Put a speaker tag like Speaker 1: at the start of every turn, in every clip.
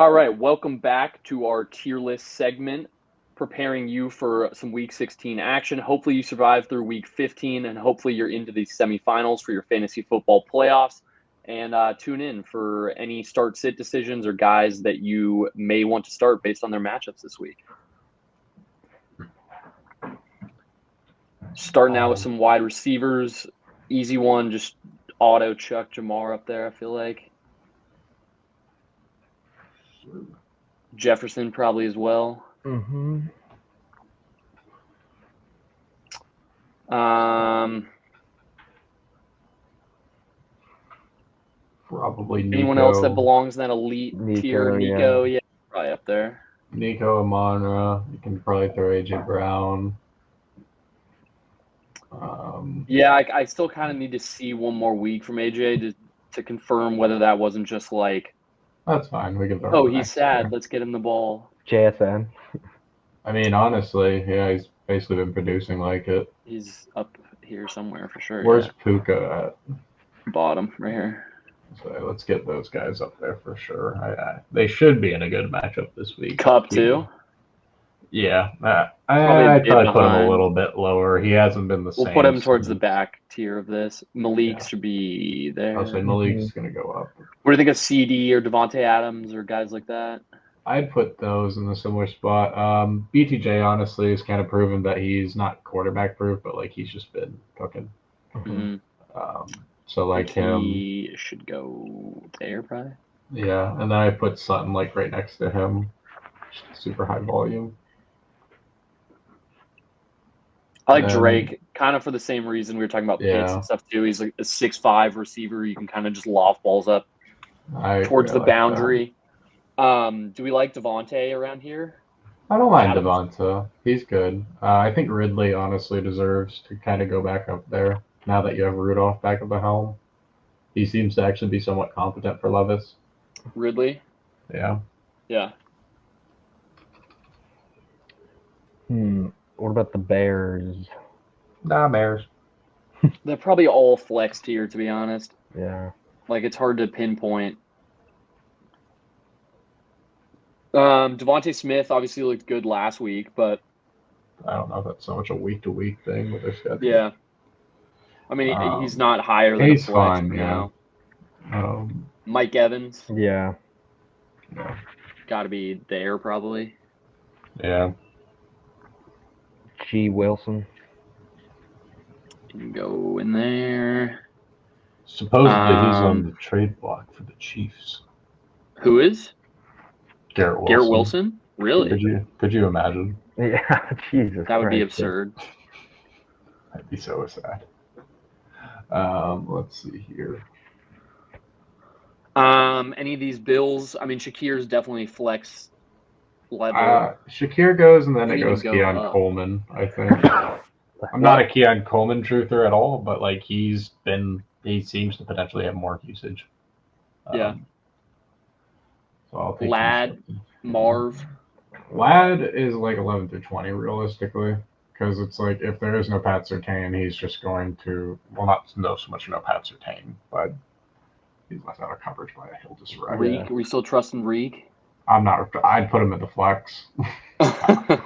Speaker 1: All right, welcome back to our tier list segment, preparing you for some Week 16 action. Hopefully you survive through Week 15, and hopefully you're into the semifinals for your fantasy football playoffs. And tune in for any start-sit decisions or guys that you may want to start based on their matchups this week. Starting out with some wide receivers. Easy one, just auto chuck Jamar up there, I feel like. Jefferson probably as well.
Speaker 2: Mm-hmm.
Speaker 3: Probably Nico.
Speaker 1: Anyone else that belongs in that elite tier? Nico,
Speaker 2: yeah,
Speaker 1: probably up there.
Speaker 3: Nico Amonra. You can probably throw AJ Brown.
Speaker 1: Yeah, I still kind of need to see one more week from AJ to confirm whether that wasn't just like,
Speaker 3: that's fine. We can throw.
Speaker 1: Oh, he's sad. Let's get him the ball.
Speaker 2: JSN.
Speaker 3: I mean, honestly, yeah, he's basically been producing like it.
Speaker 1: He's up here somewhere for sure.
Speaker 3: Where's Puka at?
Speaker 1: Bottom, right here.
Speaker 3: So let's get those guys up there for sure. They should be in a good matchup this week.
Speaker 1: Cup too.
Speaker 3: Yeah, I'd probably put him a little bit lower. He hasn't been the same.
Speaker 1: We'll put him towards the back tier of this. Malik should be there.
Speaker 3: I'll say Malik's going to go up.
Speaker 1: What do you think of CD or Devontae Adams or guys like that?
Speaker 3: I'd put those in a similar spot. BTJ, honestly, has kind of proven that he's not quarterback proof, but like he's just been cooking.
Speaker 1: Mm-hmm.
Speaker 3: So like
Speaker 1: he should go there probably.
Speaker 3: Yeah, and then I put Sutton like right next to him. Super high volume.
Speaker 1: I like Drake, kind of for the same reason we were talking about Pitts and stuff too. He's like a 6'5" receiver. You can kind of just loft balls up towards the boundary. Do we like Devontae around here?
Speaker 3: I don't mind Devonta. He's good. I think Ridley honestly deserves to kind of go back up there now that you have Rudolph back at the helm. He seems to actually be somewhat competent for Levis.
Speaker 1: Ridley?
Speaker 3: Yeah.
Speaker 1: Yeah.
Speaker 2: What about the Bears?
Speaker 3: Nah, Bears.
Speaker 1: They're probably all flexed here, to be honest.
Speaker 2: Yeah.
Speaker 1: Like, it's hard to pinpoint. Devontae Smith obviously looked good last week, but
Speaker 3: I don't know if that's so much a week-to-week thing with their schedule.
Speaker 1: Yeah. I mean, he's not higher than
Speaker 3: he's
Speaker 1: a flex
Speaker 3: fine,
Speaker 1: now. Mike Evans.
Speaker 2: Yeah.
Speaker 1: Got to be there, probably.
Speaker 3: Yeah.
Speaker 2: G. Wilson.
Speaker 1: Can go in there.
Speaker 3: Supposedly he's on the trade block for the Chiefs.
Speaker 1: Who is?
Speaker 3: Garrett Wilson.
Speaker 1: Garrett Wilson? Really?
Speaker 3: Could you imagine?
Speaker 2: Yeah, Jesus.
Speaker 1: That would be absurd.
Speaker 3: I'd be so sad. Let's see here.
Speaker 1: Any of these Bills? I mean, Shakir's definitely flex level.
Speaker 3: Shakir goes, and then it goes Keon Coleman, I think. I'm not a Keon Coleman truther at all, but like he seems to potentially have more usage.
Speaker 1: Yeah.
Speaker 3: So I'll take
Speaker 1: Ladd, Marv.
Speaker 3: Ladd is like 11 through 20 realistically, because it's like if there is no Pat Surtain, he's just going to not so much no Pat Surtain, but he's left out of coverage by a hill to survive.
Speaker 1: Reek, are we still trusting Reek?
Speaker 3: I'm not. I'd put him at the flex.
Speaker 1: I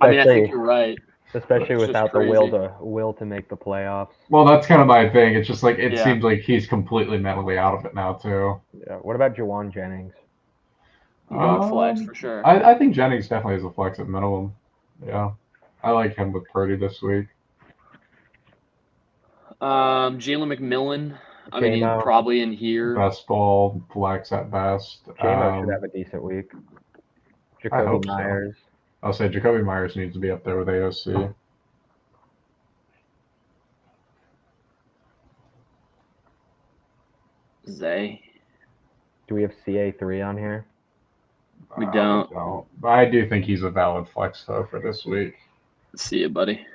Speaker 1: mean, I think you're right.
Speaker 2: Especially without the will to make the playoffs.
Speaker 3: Well, that's kind of my thing. It's just like it seems like he's completely mentally out of it now too.
Speaker 2: Yeah. What about Jawan Jennings?
Speaker 1: Flex for sure.
Speaker 3: I think Jennings definitely is a flex at minimum. Yeah, I like him with Purdy this week.
Speaker 1: Jalen McMillan. I mean, he's probably in here.
Speaker 3: Best ball flex at best.
Speaker 2: J-Mo should have a decent week. Jacoby Myers.
Speaker 3: So. I'll say Jacoby Myers needs to be up there with AOC.
Speaker 1: Zay.
Speaker 2: Do we have CA3 on here?
Speaker 1: We don't.
Speaker 3: But I do think he's a valid flex, though, for this week.
Speaker 1: See you, buddy.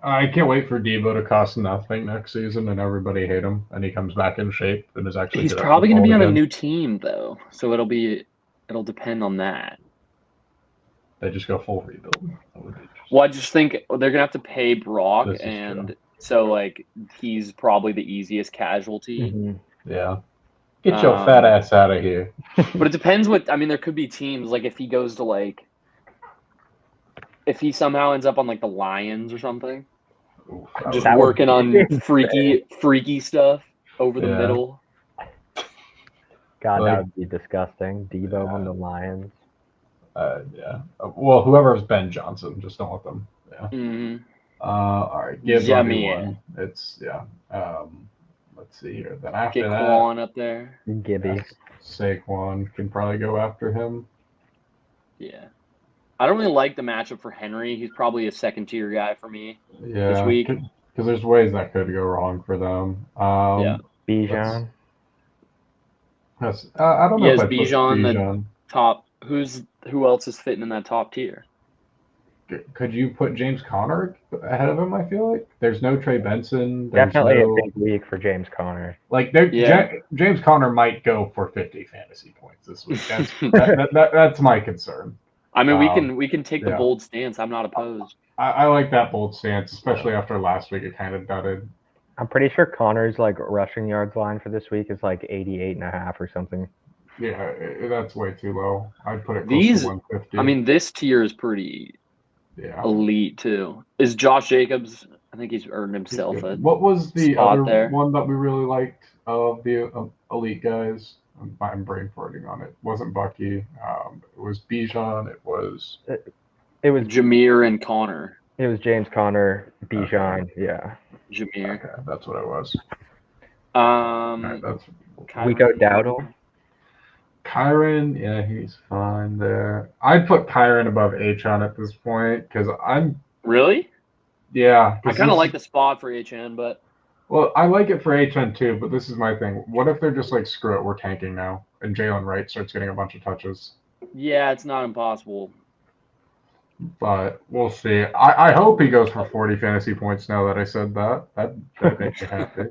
Speaker 3: I can't wait for Debo to cost nothing next season and everybody hate him, and he comes back in shape and is actually.
Speaker 1: He's probably going to be on a new team, though, so it'll depend on that.
Speaker 3: They just go full rebuild.
Speaker 1: Well, I just think they're going to have to pay Brock, and so like he's probably the easiest casualty.
Speaker 2: Mm-hmm.
Speaker 3: Yeah. Get your fat ass out of here.
Speaker 1: But it depends what I mean. There could be teams like if he goes to like if he somehow ends up on like the Lions or something,
Speaker 3: Oof,
Speaker 1: just
Speaker 2: That would
Speaker 1: working
Speaker 2: be
Speaker 1: on
Speaker 2: insane.
Speaker 1: freaky stuff over the
Speaker 3: Yeah.
Speaker 1: middle.
Speaker 2: God,
Speaker 3: Like-
Speaker 2: that would be disgusting. Debo on
Speaker 3: Yeah.
Speaker 2: the Lions.
Speaker 3: Yeah. Well, whoever's Ben Johnson, just don't let them. Yeah.
Speaker 1: Mm-hmm.
Speaker 3: All right. Gibbs on
Speaker 1: Yummy.
Speaker 3: one. It's yeah. Let's see here. Then after
Speaker 1: Get
Speaker 3: that,
Speaker 1: Quan up there.
Speaker 2: Gibby.
Speaker 3: Saquon can probably go after him.
Speaker 1: Yeah. I don't really like the matchup for Henry. He's probably a second tier guy for me.
Speaker 3: Yeah.
Speaker 1: week.
Speaker 3: Because there's ways that could go wrong for them.
Speaker 1: Yeah.
Speaker 2: Bijan.
Speaker 3: I don't know
Speaker 1: Yes,
Speaker 3: if I put
Speaker 1: Bijan,
Speaker 3: Bijan.
Speaker 1: Top. Who else is fitting in that top tier?
Speaker 3: Could you put James Conner ahead of him? I feel like there's no Trey Benson. There's
Speaker 2: Definitely
Speaker 3: no,
Speaker 2: a big week for James Conner.
Speaker 3: like
Speaker 1: Yeah.
Speaker 3: James Conner might go for 50 fantasy points this week. That's my concern.
Speaker 1: I mean, we can take the
Speaker 3: yeah.
Speaker 1: bold stance. I'm not opposed.
Speaker 3: I like that bold stance, especially after last week. It kind of dudded.
Speaker 2: I'm pretty sure Connor's like rushing yards line for this week is like 88.5 or something.
Speaker 3: Yeah, that's way too low. I'd put it close
Speaker 1: These-
Speaker 3: to 150.
Speaker 1: I mean, this tier is pretty
Speaker 3: yeah.
Speaker 1: elite too. Is Josh Jacobs? I think he's earned himself a
Speaker 3: What was the
Speaker 1: spot
Speaker 3: other
Speaker 1: there.
Speaker 3: one that we really liked of the elite guys? I'm brain farting on it. It wasn't Bucky. It was Bijan. It was
Speaker 1: Jameer and Connor.
Speaker 2: It was James Conner, Bijan, yeah.
Speaker 1: Jameer.
Speaker 3: Okay, that's what it was. Alright, that's
Speaker 2: We go Dowdle.
Speaker 3: Kyron. Yeah, he's fine there. I'd put Kyron above Achon at this point because I'm.
Speaker 1: Really?
Speaker 3: Yeah,
Speaker 1: I kind of like the spot for HN, but
Speaker 3: Well, I like it for HN too, but this is my thing. What if they're just like, screw it, we're tanking now, and Jalen Wright starts getting a bunch of touches?
Speaker 1: yeah, it's not impossible.
Speaker 3: But we'll see. I hope he goes for 40 fantasy points now that I said that. That makes me happy.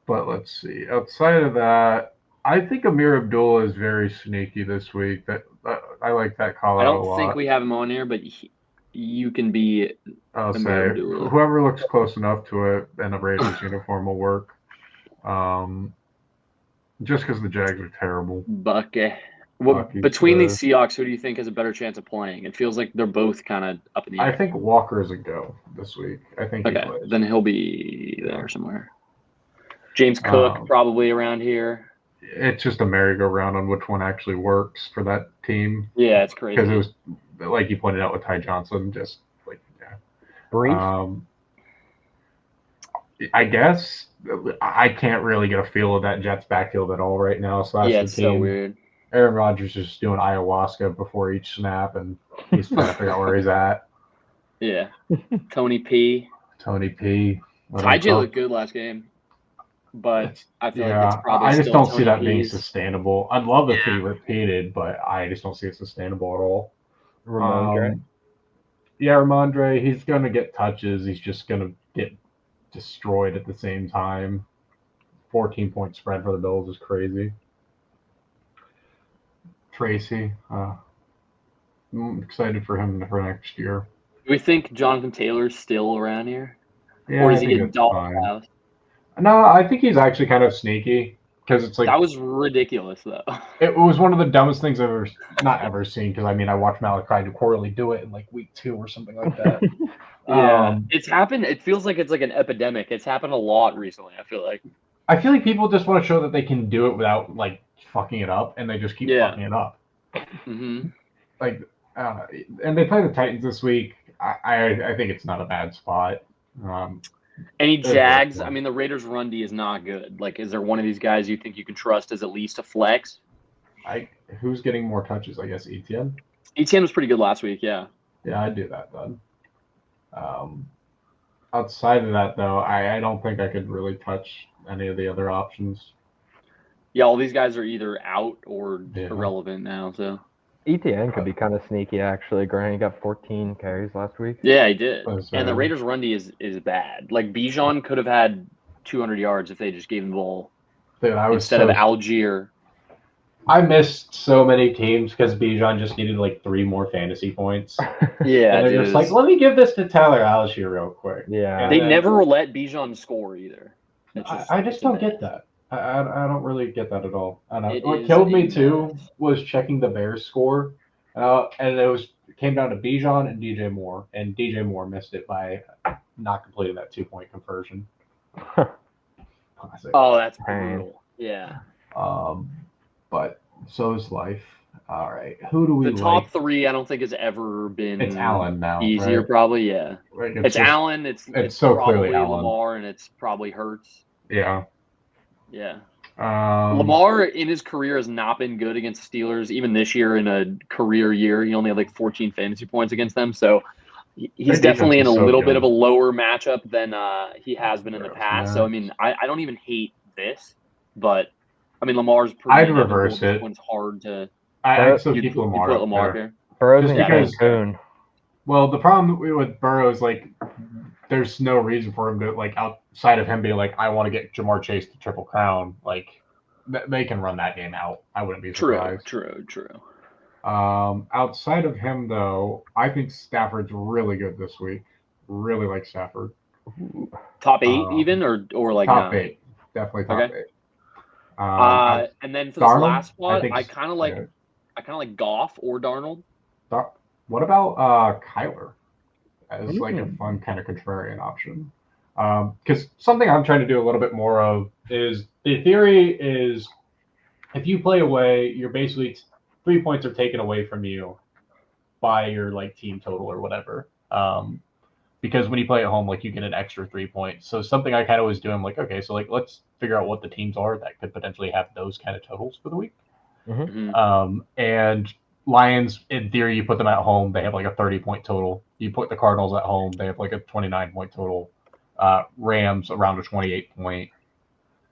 Speaker 3: But let's see. Outside of that, I think Amir Abdullah is very sneaky this week. I like that call
Speaker 1: I
Speaker 3: out a
Speaker 1: don't
Speaker 3: lot.
Speaker 1: think we have him on here, but you can be.
Speaker 3: I'll
Speaker 1: Amir
Speaker 3: say
Speaker 1: Abdullah.
Speaker 3: whoever looks close enough to it in a Raiders uniform will work. Just because the Jags are terrible.
Speaker 1: Bucky. Well,
Speaker 3: Bucky's
Speaker 1: between
Speaker 3: good.
Speaker 1: these Seahawks, who do you think has a better chance of playing? It feels like they're both kind of up in the
Speaker 3: I
Speaker 1: air.
Speaker 3: think Walker is a go this week. I think he
Speaker 1: Okay,
Speaker 3: plays.
Speaker 1: then he'll be there somewhere. James Cook probably around here.
Speaker 3: It's just a merry-go-round on which one actually works for that team.
Speaker 1: Yeah, it's crazy.
Speaker 3: Because it was, like you pointed out with Ty Johnson, just like, yeah.
Speaker 2: Brees.
Speaker 3: I guess I can't really get a feel of that Jets backfield at all right now. So that's
Speaker 1: Yeah,
Speaker 3: the
Speaker 1: it's
Speaker 3: team.
Speaker 1: so weird.
Speaker 3: Aaron Rodgers is just doing ayahuasca before each snap, and he's trying to figure out where he's at.
Speaker 1: Yeah. Tony P.
Speaker 3: Tony P.
Speaker 1: Ty J looked good last game, but I feel like it's probably
Speaker 3: I just
Speaker 1: still
Speaker 3: don't
Speaker 1: Tony
Speaker 3: see that
Speaker 1: P's.
Speaker 3: being sustainable. I'd love if he repeated, but I just don't see it sustainable at all.
Speaker 2: Ramondre.
Speaker 3: Yeah, Ramondre, he's going to get touches. He's just going to get destroyed at the same time. 14-point spread for the Bills is crazy. Tracy, I'm excited for him for next year.
Speaker 1: Do we think Jonathan Taylor's still around here?
Speaker 3: Yeah,
Speaker 1: Or does
Speaker 3: I
Speaker 1: he
Speaker 3: think
Speaker 1: get
Speaker 3: that's
Speaker 1: dolled
Speaker 3: fine.
Speaker 1: out?
Speaker 3: No, I think he's actually kind of sneaky because it's like
Speaker 1: That was ridiculous, though.
Speaker 3: it was one of the dumbest things I've ever seen. Because I mean, I watched Malachi Corley do it in like week 2 or something like that.
Speaker 1: Yeah, it's happened. It feels like it's like an epidemic. It's happened a lot recently, I feel like.
Speaker 3: I feel like people just want to show that they can do it without like fucking it up, and they just keep fucking it up.
Speaker 1: Mm-hmm.
Speaker 3: Like, and they play the Titans this week. I think it's not a bad spot.
Speaker 1: Any
Speaker 3: They're
Speaker 1: Jags?
Speaker 3: good.
Speaker 1: I mean, the Raiders' run D is not good. Like, is there one of these guys you think you can trust as at least a flex?
Speaker 3: Who's getting more touches? I guess Etienne.
Speaker 1: Etienne was pretty good last week, yeah.
Speaker 3: Yeah, I'd do that then. Outside of that, though, I don't think I could really touch any of the other options.
Speaker 1: Yeah, all these guys are either out or
Speaker 3: Yeah.
Speaker 1: irrelevant now, so.
Speaker 2: ETN could be kind of sneaky, actually. Grant got 14 carries last week.
Speaker 1: Yeah, he did.
Speaker 3: That's
Speaker 1: And the
Speaker 3: right.
Speaker 1: Raiders' run D is bad. Like, Bijan could have had 200 yards if they just gave him the ball
Speaker 3: Dude,
Speaker 1: instead of Algier.
Speaker 3: I missed so many teams because Bijan just needed like 3 more fantasy points.
Speaker 1: Yeah,
Speaker 3: And they're
Speaker 1: dude.
Speaker 3: just like, let me give this to Tyler Algier real quick.
Speaker 2: Yeah.
Speaker 1: They never let Bijan score either.
Speaker 3: I just don't get that. I don't really get that at all. I don't know.
Speaker 1: It
Speaker 3: What
Speaker 1: is
Speaker 3: killed
Speaker 1: a
Speaker 3: me too
Speaker 1: mess.
Speaker 3: was checking the Bears score, and it came down to Bijan and DJ Moore, and DJ Moore missed it by not completing that 2-point conversion. Classic.
Speaker 1: Oh, that's
Speaker 2: Pain.
Speaker 1: brutal. Yeah.
Speaker 3: But so is life. All right, who do we
Speaker 1: The top
Speaker 3: like?
Speaker 1: 3, I don't think has ever been
Speaker 3: It's Allen now,
Speaker 1: easier.
Speaker 3: right?
Speaker 1: Probably, yeah.
Speaker 3: Like,
Speaker 1: It's
Speaker 3: just
Speaker 1: Allen. It's
Speaker 3: so clearly
Speaker 1: probably
Speaker 3: Allen.
Speaker 1: Lamar, and it's probably Hurts.
Speaker 3: Yeah.
Speaker 1: Yeah.
Speaker 3: Um,
Speaker 1: Lamar in his career has not been good against the Steelers. Even this year, in a career year, he only had like 14 fantasy points against them. So he's
Speaker 3: Their defense
Speaker 1: definitely in
Speaker 3: is
Speaker 1: a
Speaker 3: so
Speaker 1: little bit
Speaker 3: good.
Speaker 1: of a lower matchup than he has been in the
Speaker 3: Gross,
Speaker 1: past. So I
Speaker 3: Max.
Speaker 1: mean, I don't even hate this, but I mean Lamar's
Speaker 3: I'd
Speaker 1: pretty inevitable.
Speaker 3: reverse
Speaker 1: This
Speaker 3: it.
Speaker 1: one's hard to.
Speaker 3: I'd still
Speaker 1: You'd
Speaker 3: keep
Speaker 1: put
Speaker 3: Lamar up
Speaker 1: Lamar
Speaker 3: there.
Speaker 1: here.
Speaker 2: Burrow's
Speaker 3: Just
Speaker 2: in
Speaker 3: because-
Speaker 2: Cancun.
Speaker 3: Well, the problem with Burrow is like there's no reason for him to like outside of him being like I want to get Jamar Chase to Triple Crown. Like they can run that game out. I wouldn't be surprised.
Speaker 1: True.
Speaker 3: Outside of him though, I think Stafford's really good this week. Really like Stafford.
Speaker 1: Top 8 even or like
Speaker 3: top
Speaker 1: 9?
Speaker 3: 8, definitely top
Speaker 1: Okay.
Speaker 3: 8.
Speaker 1: And then for this
Speaker 3: Darnold,
Speaker 1: last spot,
Speaker 3: think
Speaker 1: I kind of like Goff or Darnold.
Speaker 3: What about Kyler as like a fun kind of contrarian option? Because something I'm trying to do a little bit more of is the theory is if you play away, you're basically 3 points are taken away from you by your like team total or whatever. Because when you play at home, like you get an extra 3 points. So something I kind of was doing, like, okay, so like let's figure out what the teams are that could potentially have those kind of totals for the week.
Speaker 2: Mm-hmm.
Speaker 3: And Lions, in theory, you put them at home, they have like a 30-point total. You put the Cardinals at home, they have like a 29-point total. Rams around a 28-point.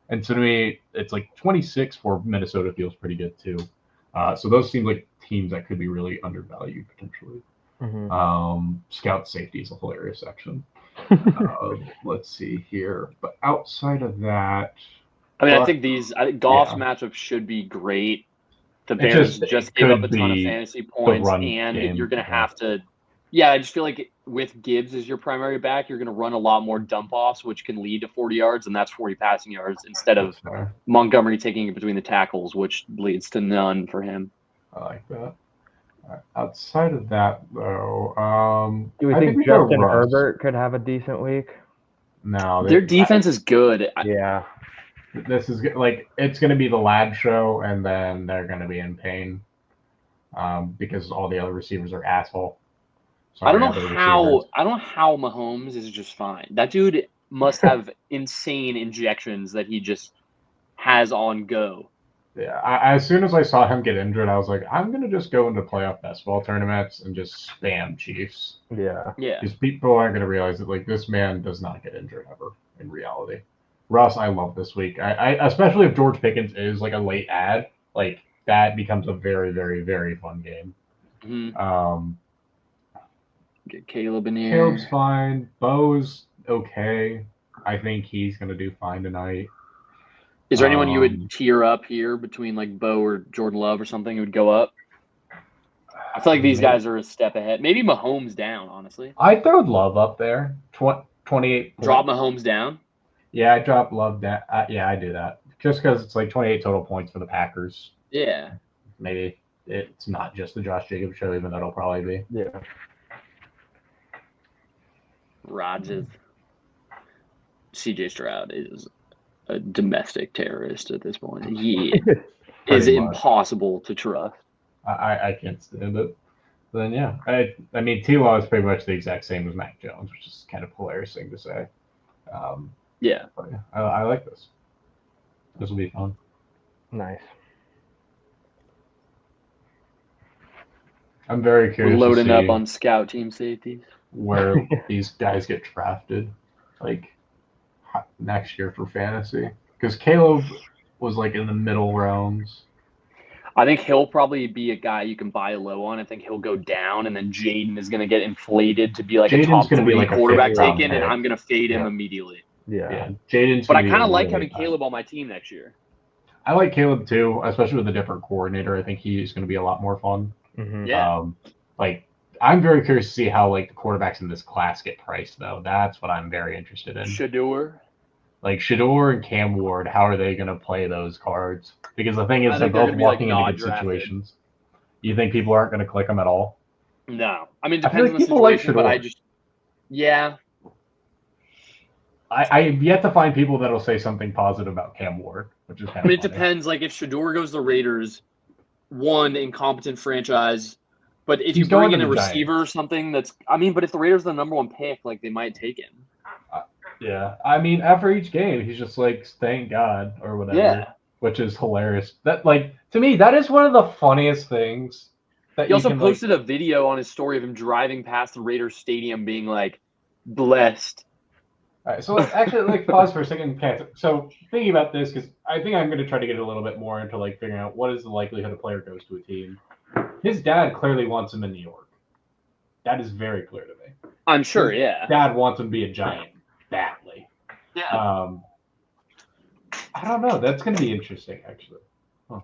Speaker 3: And so to me, it's like 26 for Minnesota feels pretty good too. So those seem like teams that could be really undervalued potentially.
Speaker 2: Mm-hmm.
Speaker 3: Scout safety is a hilarious section. Let's see here. But outside of that,
Speaker 1: I mean, I think Goff's matchup should be great. The Bears just gave up a ton of fantasy points, and you're going to have to. Yeah, I just feel like with Gibbs as your primary back, you're going to run a lot more dump offs, which can lead to 40 yards, and that's 40 passing yards instead of Montgomery taking it between the tackles, which leads to none for him.
Speaker 3: I like that. Outside of that, though,
Speaker 2: do we think Justin Herbert could have a decent week?
Speaker 3: No,
Speaker 1: their defense is good.
Speaker 2: Yeah,
Speaker 3: this is like it's going to be the lad show, and then they're going to be in pain because all the other receivers are asshole.
Speaker 1: I don't know how Mahomes is just fine. That dude must have insane injections that he just has on go.
Speaker 3: Yeah, as soon as I saw him get injured, I was like, I'm gonna just go into playoff basketball tournaments and just spam Chiefs.
Speaker 2: Yeah.
Speaker 3: Because people aren't gonna realize that like this man does not get injured ever in reality. Russ, I love this week. I especially if George Pickens is like a late ad, like that becomes a very, very, very fun game.
Speaker 1: Mm-hmm. Get Caleb in here.
Speaker 3: Caleb's fine. Bo's okay. I think he's gonna do fine tonight.
Speaker 1: Is there anyone you would tier up here between like Bo or Jordan Love or something who would go up? I feel like these guys are a step ahead. Maybe Mahomes down, honestly.
Speaker 3: I'd throw Love up there. 28.
Speaker 1: Drop Mahomes down?
Speaker 3: Yeah, I drop Love down. Yeah, I do that. Just because it's like 28 total points for the Packers.
Speaker 1: Yeah.
Speaker 3: Maybe it's not just the Josh Jacobs show, even though it'll probably be.
Speaker 2: Yeah.
Speaker 1: Rodgers. CJ Stroud is a domestic terrorist at this point. He is impossible to trust.
Speaker 3: I can't stand it. But then yeah, I mean T-Law is pretty much the exact same as Mac Jones, which is kind of a hilarious thing to say.
Speaker 1: Yeah.
Speaker 3: But yeah, I like this. This will be fun.
Speaker 2: Nice.
Speaker 3: I'm very curious.
Speaker 1: We're loading up on scout team safeties.
Speaker 3: Where these guys get drafted, like next year for fantasy, because Caleb was like in the middle rounds.
Speaker 1: I think he'll probably be a guy you can buy low on. I think he'll go down, and then Jaden is going to get inflated to be like a top 3 quarterback taken, and I'm going to fade him immediately.
Speaker 3: Yeah. Jaden's.
Speaker 1: But I kind of like having Caleb on my team next year.
Speaker 3: I like Caleb too, especially with a different coordinator. I think he's going to be a lot more fun.
Speaker 2: Mm-hmm.
Speaker 1: Yeah.
Speaker 3: Like I'm very curious to see how like the quarterbacks in this class get priced, though. That's what I'm very interested in.
Speaker 1: Shador.
Speaker 3: Like Shador and Cam Ward, how are they going to play those cards? Because the thing
Speaker 1: I
Speaker 3: is, they're
Speaker 1: think they're
Speaker 3: both
Speaker 1: gonna be, like,
Speaker 3: walking into
Speaker 1: not
Speaker 3: good
Speaker 1: drafted.
Speaker 3: situations. You think people aren't going to click them at all?
Speaker 1: No. I mean, it
Speaker 3: I feel
Speaker 1: depends
Speaker 3: like
Speaker 1: on the
Speaker 3: people like
Speaker 1: situation, but
Speaker 3: Shador.
Speaker 1: yeah.
Speaker 3: I've yet to find people that'll say something positive about Cam Ward, which is kind of
Speaker 1: I mean, it
Speaker 3: funny.
Speaker 1: depends. Like, if Shador goes to the Raiders, one, incompetent franchise. But if
Speaker 3: He's
Speaker 1: you bring
Speaker 3: going
Speaker 1: in
Speaker 3: to
Speaker 1: a
Speaker 3: the
Speaker 1: receiver or
Speaker 3: Giants.
Speaker 1: something but if the Raiders are the number one pick, like, they might take him.
Speaker 3: Yeah, I mean, after each game, he's just like, "Thank God" or whatever,
Speaker 1: Yeah.
Speaker 3: which is hilarious. That, like, to me, that is one of the funniest things that
Speaker 1: He
Speaker 3: you
Speaker 1: also
Speaker 3: can
Speaker 1: posted a video on his story of him driving past the Raiders stadium being like, blessed.
Speaker 3: All right, so actually, like, pause for a second. So thinking about this, because I think I'm going to try to get a little bit more into like figuring out what is the likelihood a player goes to a team. His dad clearly wants him in New York. That is very clear to me.
Speaker 1: I'm sure, yeah.
Speaker 3: Dad wants him to be a Giant badly.
Speaker 1: Yeah.
Speaker 3: I don't know. That's going to be interesting, actually. Huh.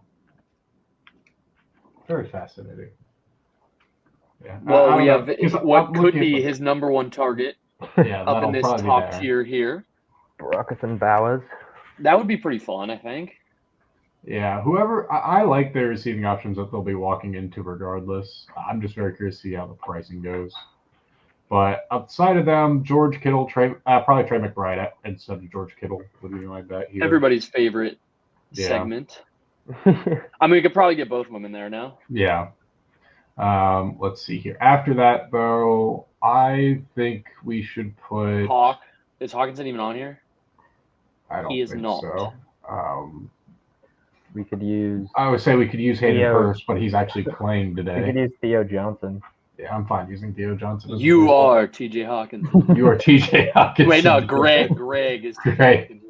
Speaker 3: Very fascinating. Yeah.
Speaker 1: Well, we have
Speaker 3: what
Speaker 1: could be his number one target
Speaker 3: Yeah,
Speaker 1: up in this top tier here.
Speaker 2: Brockes and Bowers.
Speaker 1: That would be pretty fun, I think.
Speaker 3: Yeah, whoever I like their receiving options that they'll be walking into regardless. I'm just very curious to see how the pricing goes. But outside of them, George Kittle, probably Trey McBride instead of George Kittle would be my bet here.
Speaker 1: Everybody's favorite segment. I mean, we could probably get both of them in there now.
Speaker 3: Yeah. Let's see here. After that, though, I think we should put
Speaker 1: Hawk. Is Hawkinson even on here?
Speaker 3: I don't
Speaker 1: He is
Speaker 3: think
Speaker 1: not.
Speaker 3: so.
Speaker 2: We could use.
Speaker 3: I would say we could use Hayden
Speaker 2: Theo.
Speaker 3: Hurst, but he's actually playing today.
Speaker 2: We could use Theo Johnson.
Speaker 3: Yeah, I'm fine using Theo Johnson.
Speaker 1: You are TJ Hawkinson.
Speaker 3: You are TJ Hawkinson.
Speaker 1: Wait, no, Greg is TJ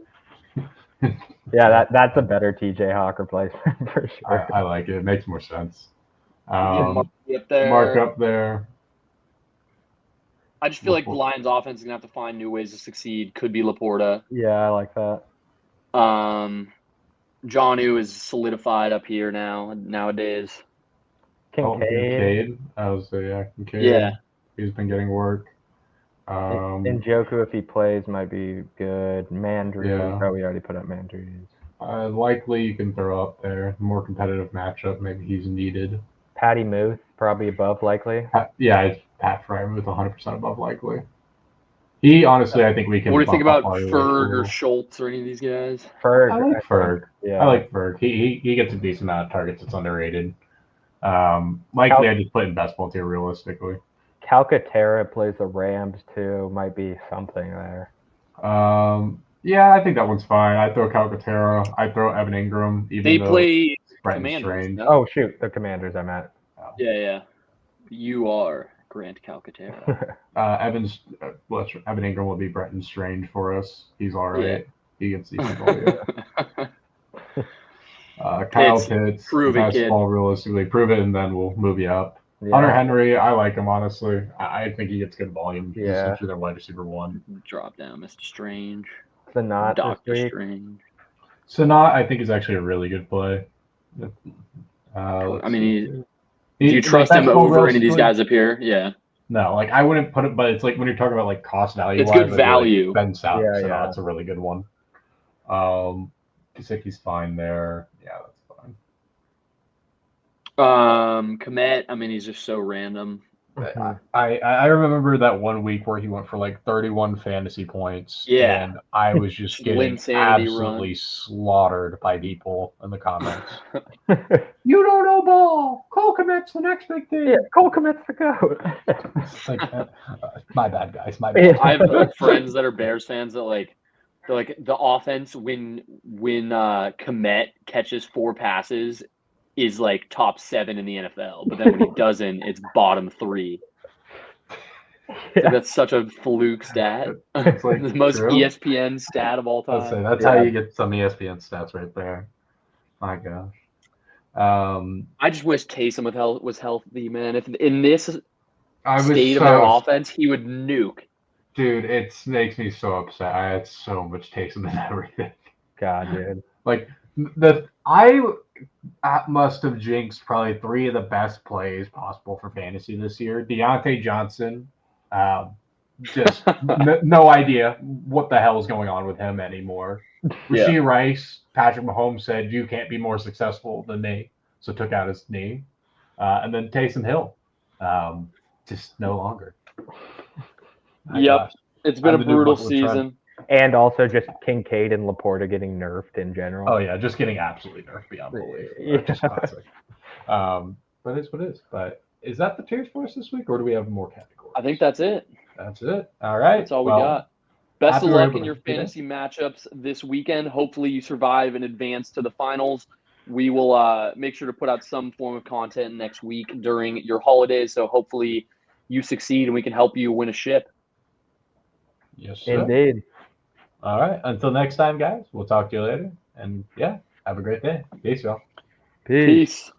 Speaker 1: Hawkinson.
Speaker 2: Yeah, that's a better TJ Hawk replacement for sure.
Speaker 3: I like it. It makes more sense.
Speaker 1: Mark up there.
Speaker 3: Mark up there.
Speaker 1: I just feel like the Lions offense is going to have to find new ways to succeed. Could be Laporta.
Speaker 2: Yeah, I like that.
Speaker 1: Jonnu is solidified up here nowadays.
Speaker 2: Kincaid.
Speaker 3: I would say, yeah, Kincaid.
Speaker 1: Yeah.
Speaker 3: He's been getting work.
Speaker 2: Njoku, if he plays, might be good. Mandrews.
Speaker 3: Yeah.
Speaker 2: Oh, we already put up Mandrews.
Speaker 3: Likely you can throw up there. More competitive matchup. Maybe he's needed.
Speaker 2: Patty Muth, probably above likely.
Speaker 3: It's Pat Frymuth, 100% above likely. He, honestly, I think we can.
Speaker 1: What do you think about Ferg or Schultz or any of these guys?
Speaker 2: Ferg.
Speaker 3: I like Ferg.
Speaker 2: Yeah.
Speaker 3: I like Ferg. He gets a decent amount of targets. It's underrated. Likely, I just put in best ball tier realistically.
Speaker 2: Calcaterra plays the Rams too. Might be something there.
Speaker 3: Yeah, I think that one's fine. I throw Calcaterra. I throw Evan Ingram.
Speaker 1: They play
Speaker 3: Brenton
Speaker 1: Commanders.
Speaker 3: Strange.
Speaker 1: No?
Speaker 2: Oh shoot, the Commanders. I'm at.
Speaker 1: Yeah. You are Grant Calcaterra.
Speaker 3: Evan Ingram will be Brenton Strange for us. He's all right. Yeah. He gets decent volume. Kyle Pitts,
Speaker 1: prove it, kid.
Speaker 3: Ball realistically, prove it, and then we'll move you up. Yeah. Hunter Henry, I like him honestly. I think he gets good volume. He's essentially their wide receiver one.
Speaker 1: Drop down, Mr. Strange.
Speaker 2: Sanat
Speaker 1: Doctor Strange.
Speaker 3: Sanat, I think, is actually a really good play.
Speaker 1: I mean, do you trust him over any of these guys up here? Yeah.
Speaker 3: No, like I wouldn't put it, but it's like when you're talking about like cost value.
Speaker 1: It's good value.
Speaker 3: Like Ben South, Sanat's a really good one. Gesicki's fine there. Yeah, that's fine.
Speaker 1: Komet, I mean, he's just so random.
Speaker 3: I remember that 1 week where he went for like 31 fantasy points.
Speaker 1: Yeah.
Speaker 3: And I was just getting absolutely slaughtered by people in the comments. You don't know ball. Cole Komet's the next big thing.
Speaker 2: Yeah, Cole Komet's the goat.
Speaker 3: My bad, guys. My bad.
Speaker 1: I have good friends that are Bears fans that they're like the offense when Komet catches 4 passes is like top 7 in the NFL, but then when he doesn't, it's bottom 3. Yeah. So that's such a fluke stat. It's like the most ESPN stat of all time.
Speaker 3: That's how you get some ESPN stats right there. My gosh.
Speaker 1: I just wish Taysom was healthy, man. If in this state of our offense, he would nuke.
Speaker 3: Dude, it makes me so upset. I had so much Taysom and everything.
Speaker 2: God, dude.
Speaker 3: Like I must have jinxed probably 3 of the best plays possible for fantasy this year. Deontay Johnson, just no idea what the hell is going on with him anymore.
Speaker 1: Yeah.
Speaker 3: Rasheed Rice, Patrick Mahomes said, "You can't be more successful than me," so took out his knee. And then Taysom Hill, just no longer. My
Speaker 1: Yep.
Speaker 3: gosh.
Speaker 1: It's been
Speaker 3: I'm
Speaker 1: a
Speaker 3: the new
Speaker 1: brutal
Speaker 3: Brooklyn Trent.
Speaker 1: season.
Speaker 2: And also just Kincaid and Laporta getting nerfed in general.
Speaker 3: Oh yeah, just getting absolutely nerfed beyond belief.
Speaker 2: Yeah.
Speaker 3: Just classic. But it's what it is. But is that the tiers for us this week, or do we have more categories?
Speaker 1: I think that's it.
Speaker 3: That's it. All right.
Speaker 1: That's all we got. Best
Speaker 3: happy
Speaker 1: of
Speaker 3: we're
Speaker 1: luck
Speaker 3: able
Speaker 1: in
Speaker 3: to
Speaker 1: your
Speaker 3: do that.
Speaker 1: fantasy matchups this weekend. Hopefully you survive and advance to the finals. We will make sure to put out some form of content next week during your holidays. So hopefully you succeed and we can help you win a ship.
Speaker 3: Yes, sir.
Speaker 2: Indeed.
Speaker 3: All right. Until next time, guys. We'll talk to you later. And yeah, have a great day. Peace, y'all.
Speaker 2: Peace.
Speaker 1: Peace.